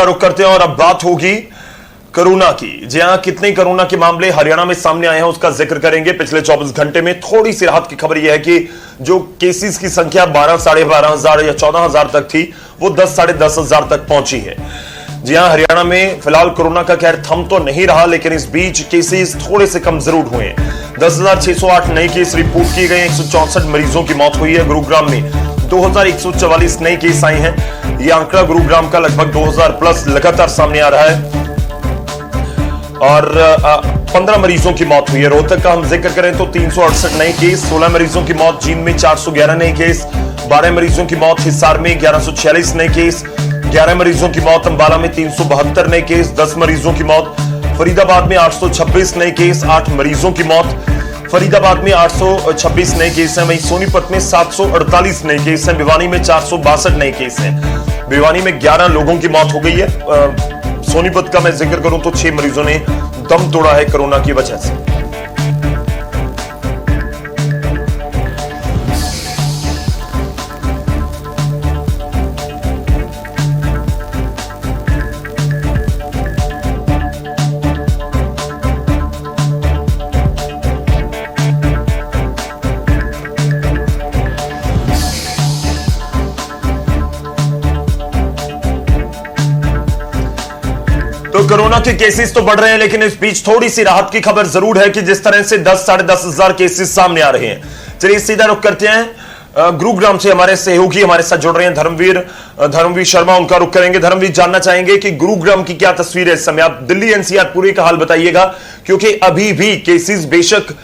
रुख करते हैं और अब बात होगी कोरोना की। जी हां, कितने कोरोना के मामले हरियाणा में सामने आए हैं उसका जिक्र करेंगे। पिछले 24 घंटे में थोड़ी सी राहत की खबर यह है कि जो केसेस की संख्या 12, 12,500 या 14,000 तक थी वो 10, 10,500 तक पहुंची है। जी हां, हरियाणा में फिलहाल कोरोना का कहर थम तो नहीं रहा, लेकिन इस बीच केसेस थोड़े से कम जरूर हुए हैं। 10,608 नए केस रिपोर्ट किए गए, 164 मरीजों की मौत हुई है। गुरुग्राम में 2,144 नए केस आए हैं। यह आंकड़ा गुरुग्राम का लगभग 2,000 प्लस लगातार सामने आ रहा है और 15 मरीजों की मौत हुई है। रोहतक का हम जिक्र करें तो 368 नए केस, 16 मरीजों की मौत। जींद में 411 नए केस, 12 मरीजों की मौत। हिसार में 1146 नए केस, 11 मरीजों की मौत। अंबाला में 372 नए केस, 10 मरीजों की मौत। फरीदाबाद में 826 नए केस, 8 मरीजों की मौत। फरीदाबाद में 826 नए केस हैं। वहीं सोनीपत में 748 नए केस हैं। भिवानी में 462 नए केस हैं। भिवानी में 11 लोगों की मौत हो गई है। सोनीपत का मैं जिक्र करूं तो 6 मरीजों ने दम तोड़ा है कोरोना की वजह से। तो कोरोना के केसेस तो बढ़ रहे हैं, लेकिन इस बीच थोड़ी सी राहत की खबर जरूर है कि जिस तरह से 10, 10,500 केसेस सामने आ रहे हैं। चलिए सीधा रुख करते हैं गुरुग्राम से। हमारे सहयोगी हमारे साथ जुड़ रहे हैं धर्मवीर शर्मा, उनका रुख करेंगे। धर्मवीर, जानना चाहेंगे कि गुरुग्राम की क्या तस्वीर है इस समय। आप दिल्ली एनसीआर पूरे का हाल बताइएगा, क्योंकि अभी भी केसेस बेशक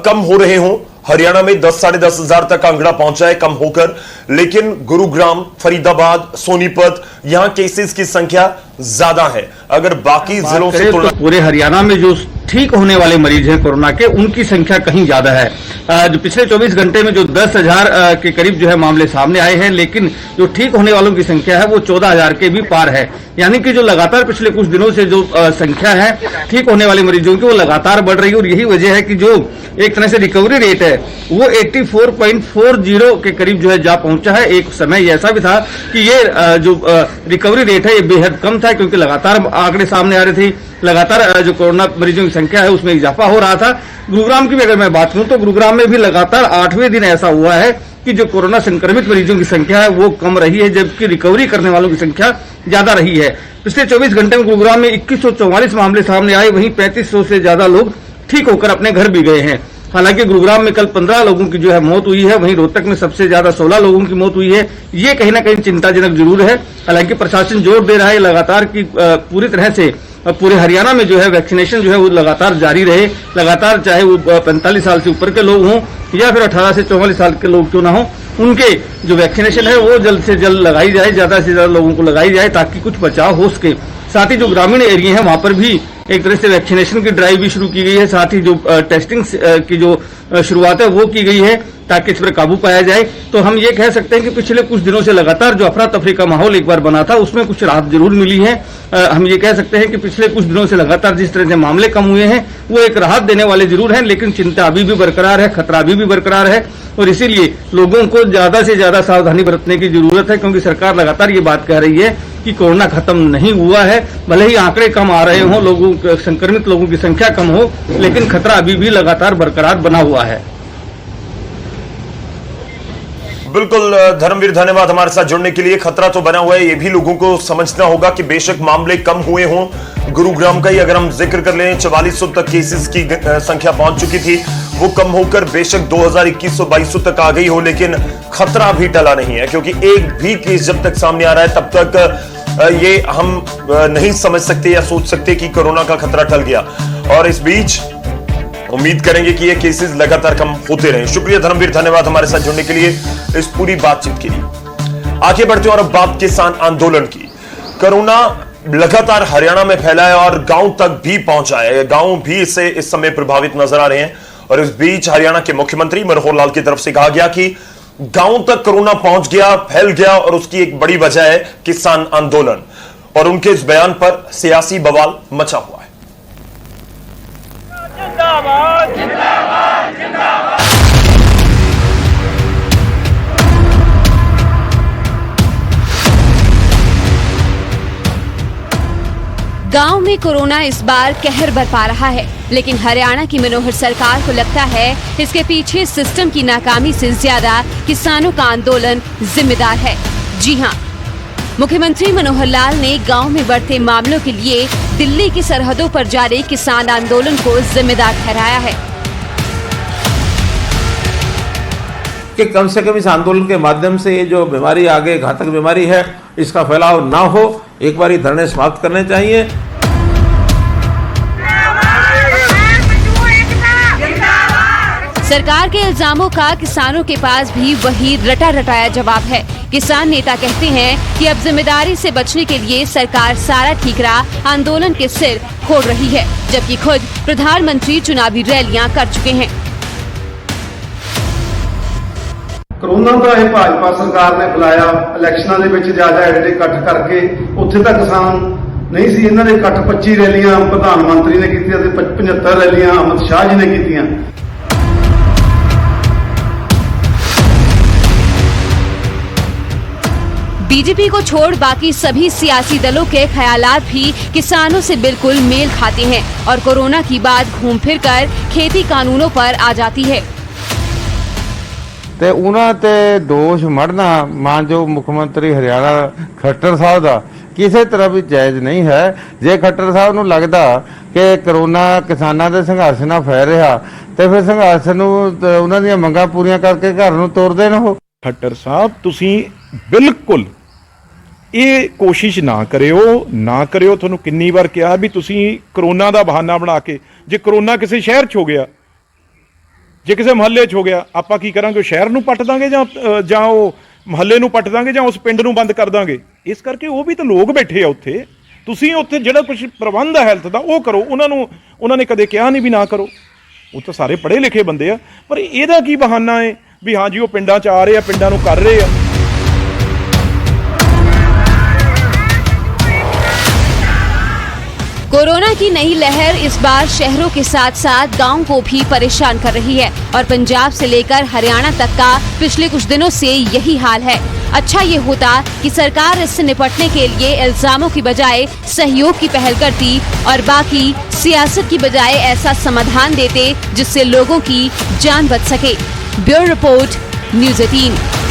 कम हो रहे हों। हरियाणा में 10, 10,500 तक आंकड़ा पहुंचा है कम होकर, लेकिन गुरुग्राम, फरीदाबाद, सोनीपत, यहां केसेस की संख्या ज्यादा है। अगर बाकी जिलों से तो पूरे हरियाणा में जो ठीक होने वाले मरीज हैं कोरोना के, उनकी संख्या कहीं ज्यादा है। जो पिछले 24 घंटे में जो 10,000 के करीब जो है मामले सामने आए हैं, लेकिन जो ठीक होने वालों की संख्या है वो 14,000 के भी पार है। यानी कि जो लगातार पिछले कुछ दिनों से जो संख्या है ठीक होने वाले मरीजों की, वो लगातार बढ़ रही है। और यही वजह है कि जो एक तरह से रिकवरी रेट है वो 84.40 के करीब जो है जा पहुंचा है। एक समय ऐसा भी था कि ये जो रिकवरी रेट है ये बेहद कम था, क्योंकि लगातार आंकड़े सामने आ रहे थे, लगातार जो कोरोना मरीजों की संख्या है उसमें इजाफा हो रहा था। गुरुग्राम की भी अगर मैं बात करूं तो गुरुग्राम में भी लगातार 8वें दिन ऐसा हुआ है कि जो कोरोना संक्रमित मरीजों की संख्या है वो कम रही है, जबकि रिकवरी करने वालों की संख्या ज्यादा रही है। पिछले 24 घंटे में गुरुग्राम में 2144 मामले सामने आए, वहीं 3500 से ज्यादा लोग ठीक होकर अपने घर भी गए हैं। हालांकि गुरुग्राम में कल 15 लोगों की जो है मौत हुई है, वहीं रोहतक में सबसे ज्यादा 16 लोगों की मौत हुई है। ये कहीं ना कहीं चिंताजनक जरूर है। हालांकि प्रशासन जोर दे रहा है लगातार कि पूरी तरह से पूरे हरियाणा में जो है वैक्सीनेशन जो है वो लगातार जारी रहे। लगातार चाहे वो 45 साल से ऊपर के लोग हों या फिर 18 से 44 साल के लोग क्यों ना हो, उनके जो वैक्सीनेशन है वो जल्द से जल्द लगाई जाए, ज्यादा से ज्यादा लोगों को लगाई जाए, ताकि कुछ बचाव हो सके। साथ ही जो ग्रामीण एरिया है वहां पर भी एक तरह से वैक्सीनेशन की ड्राइव भी शुरू की गई है। साथ ही जो टेस्टिंग की जो शुरुआत है वो की गई है, ताकि इस पर काबू पाया जाए। तो हम ये कह सकते हैं कि पिछले कुछ दिनों से लगातार जो अफरा तफरी का माहौल एक बार बना था, उसमें कुछ राहत जरूर मिली है। हम ये कह सकते हैं कि पिछले कुछ दिनों से लगातार जिस तरह से मामले कम हुए हैं वो एक राहत देने वाले जरूर हैं, लेकिन चिंता अभी भी बरकरार है, खतरा अभी भी बरकरार है। और इसीलिए लोगों को ज्यादा से ज्यादा सावधानी बरतने की जरूरत है, क्योंकि सरकार लगातार ये बात कह रही है कि कोरोना खत्म नहीं हुआ है। भले ही आंकड़े कम आ रहे हों, लोगों संक्रमित लोगों की संख्या कम हो, लेकिन खतरा अभी भी लगातार बरकरार बना हुआ है। बिल्कुल धर्मवीर, धन्यवाद हमारे साथ जुड़ने के लिए। खतरा तो बना हुआ है, ये भी लोगों को समझना होगा कि बेशक मामले कम हुए हों। गुरुग्राम का ही अगर हम जिक्र कर लें, 4400 तक केसेस की संख्या पहुंच चुकी थी, वो कम होकर बेशक 2000-2100-2200 तक आ गई हो, लेकिन खतरा भी टला नहीं है। क्योंकि एक भी केस जब तक सामने आ रहा है तब तक ये हम नहीं समझ सकते या सोच सकते कि कोरोना का खतरा टल गया। और इस बीच उम्मीद करेंगे कि ये केसेस लगातार कम होते रहें। शुक्रिया धर्मवीर, धन्यवाद हमारे साथ जुड़ने के लिए, इस पूरी बातचीत के लिए। आगे बढ़ते हैं और अब बात किसान आंदोलन की। कोरोना लगातार हरियाणा में फैला है और गांव तक भी पहुंचा है। गांव भी इससे इस समय प्रभावित नजर आ रहे हैं। और इस बीच हरियाणा के मुख्यमंत्री मनोहर लाल की तरफ से कहा गया कि गांव तक कोरोना पहुंच गया, फैल गया, और उसकी एक बड़ी वजह है किसान आंदोलन। और उनके इस बयान पर सियासी बवाल मचा हुआ है। जिंदाबाद जिंदाबाद जिंदाबाद। गांव में कोरोना इस बार कहर बरपा रहा है, लेकिन हरियाणा की मनोहर सरकार को लगता है इसके पीछे सिस्टम की नाकामी से ज्यादा किसानों का आंदोलन जिम्मेदार है। जी हां, मुख्यमंत्री मनोहर लाल ने गांव में बढ़ते मामलों के लिए दिल्ली की सरहदों पर जारी किसान आंदोलन को जिम्मेदार ठहराया है कि कम से कम इस आंदोलन के माध्यम से ये जो बीमारी आगे घातक बीमारी है इसका फैलाव ना हो। एक बार धरने समाप्त करने चाहिए। सरकार के इल्जामों का किसानों के पास भी वही रटा रटाया जवाब है। किसान नेता कहते हैं कि अब जिम्मेदारी से बचने के लिए सरकार सारा ठीकरा आंदोलन के सिर फोड़ रही है, जबकि खुद प्रधानमंत्री चुनावी रैलियां कर चुके हैं। ਕਰੋਨਾ ਦਾ ਇਹ ਭਾਜਪਾ ਸਰਕਾਰ ਨੇ ਬੁਲਾਇਆ, ਇਲੈਕਸ਼ਨਾਂ ਦੇ ਵਿੱਚ ਜਾ ਐਡੇ ਇਕੱਠ ਕਰਕੇ ਉੱਥੇ ਤਾਂ ਕਿਸਾਨ ਨਹੀਂ ਸੀ। ਇਹਨਾਂ ਦੇ ਇਕੱਠ 25 ਰੈਲੀਆਂ ਪ੍ਰਧਾਨ ਮੰਤਰੀ ਨੇ ਕੀਤੀਆਂ ਤੇ 75 ਰੈਲੀਆਂ ਅਮਿਤ ਸ਼ਾਹ ਜੀ ਨੇ ਕੀਤੀਆਂ। बीजेपी को छोड़ बाकी सभी सियासी दलों के ख्यालात भी किसानों से बिल्कुल मेल खाते हैं और कोरोना की बात घूम फिर कर खेती कानूनों पर आ जाती है। ਤੇ ਉਹਨਾਂ ਤੇ ਦੋਸ਼ ਮੜਨਾ ਮਾਨਯੋਗ ਮੁੱਖ ਮੰਤਰੀ ਹਰਿਆਣਾ ਖੱਟਰ ਸਾਹਿਬ ਦਾ ਕਿਸੇ ਤਰ੍ਹਾਂ ਵੀ ਜਾਇਜ਼ ਨਹੀਂ ਹੈ। ਜੇ ਖੱਟਰ ਸਾਹਿਬ ਨੂੰ ਲੱਗਦਾ ਕਿ ਕਰੋਨਾ ਕਿਸਾਨਾਂ ਦੇ ਸੰਘਰਸ਼ ਨਾਲ ਫੈਲ ਰਿਹਾ ਤੇ ਫਿਰ ਸੰਘਰਸ਼ ਨੂੰ ਉਹਨਾਂ ਦੀਆਂ ਮੰਗਾਂ ਪੂਰੀਆਂ ਕਰਕੇ ਘਰ ਨੂੰ ਤੋਰ ਦੇਣ। ਉਹ ਖੱਟਰ ਸਾਹਿਬ ਤੁਸੀਂ ਬਿਲਕੁਲ ਇਹ ਕੋਸ਼ਿਸ਼ ਨਾ ਕਰਿਓ। ਤੁਹਾਨੂੰ ਕਿੰਨੀ ਵਾਰ ਕਿਹਾ ਵੀ ਤੁਸੀਂ ਕਰੋਨਾ ਦਾ ਬਹਾਨਾ ਬਣਾ ਕੇ, ਜੇ ਕਰੋਨਾ ਕਿਸੇ ਸ਼ਹਿਰ 'ਚ ਹੋ ਗਿਆ, ਜੇ ਕਿਸੇ ਮੁਹੱਲੇ 'ਚ ਹੋ ਗਿਆ, ਆਪਾਂ ਕੀ ਕਰਾਂਗੇ? ਸ਼ਹਿਰ ਨੂੰ ਪੱਟ ਦਾਂਗੇ ਜਾਂ ਉਹ ਮੁਹੱਲੇ ਨੂੰ ਪੱਟ ਦਾਂਗੇ ਜਾਂ ਉਸ ਪਿੰਡ ਨੂੰ ਬੰਦ ਕਰ ਦਾਂਗੇ। ਇਸ ਕਰਕੇ ਉਹ ਵੀ ਤਾਂ ਲੋਕ ਬੈਠੇ ਆ ਉੱਥੇ। ਤੁਸੀਂ ਉੱਥੇ ਜਿਹੜਾ ਕੁਝ ਪ੍ਰਬੰਧ ਹੈ ਹੈਲਥ ਦਾ ਉਹ ਕਰੋ। ਉਹਨਾਂ ਨੇ ਕਦੇ ਕਿਹਾ ਨਹੀਂ ਵੀ ਨਾ ਕਰੋ। ਉਹ ਤਾਂ ਸਾਰੇ ਪੜ੍ਹੇ ਲਿਖੇ ਬੰਦੇ ਆ। ਪਰ ਇਹਦਾ ਕੀ ਬਹਾਨਾ ਹੈ ਵੀ ਹਾਂ ਜੀ ਉਹ ਪਿੰਡਾਂ 'ਚ ਆ ਰਹੇ ਆ, ਪਿੰਡਾਂ ਨੂੰ ਕਰ ਰਹੇ ਆ। कोरोना की नई लहर इस बार शहरों के साथ साथ गांव को भी परेशान कर रही है और पंजाब से लेकर हरियाणा तक का पिछले कुछ दिनों से यही हाल है। अच्छा ये होता कि सरकार इससे निपटने के लिए इल्जामों की बजाय सहयोग की पहल करती और बाकी सियासत की बजाय ऐसा समाधान देते जिससे लोगों की जान बच सके। Bureau report, news 18।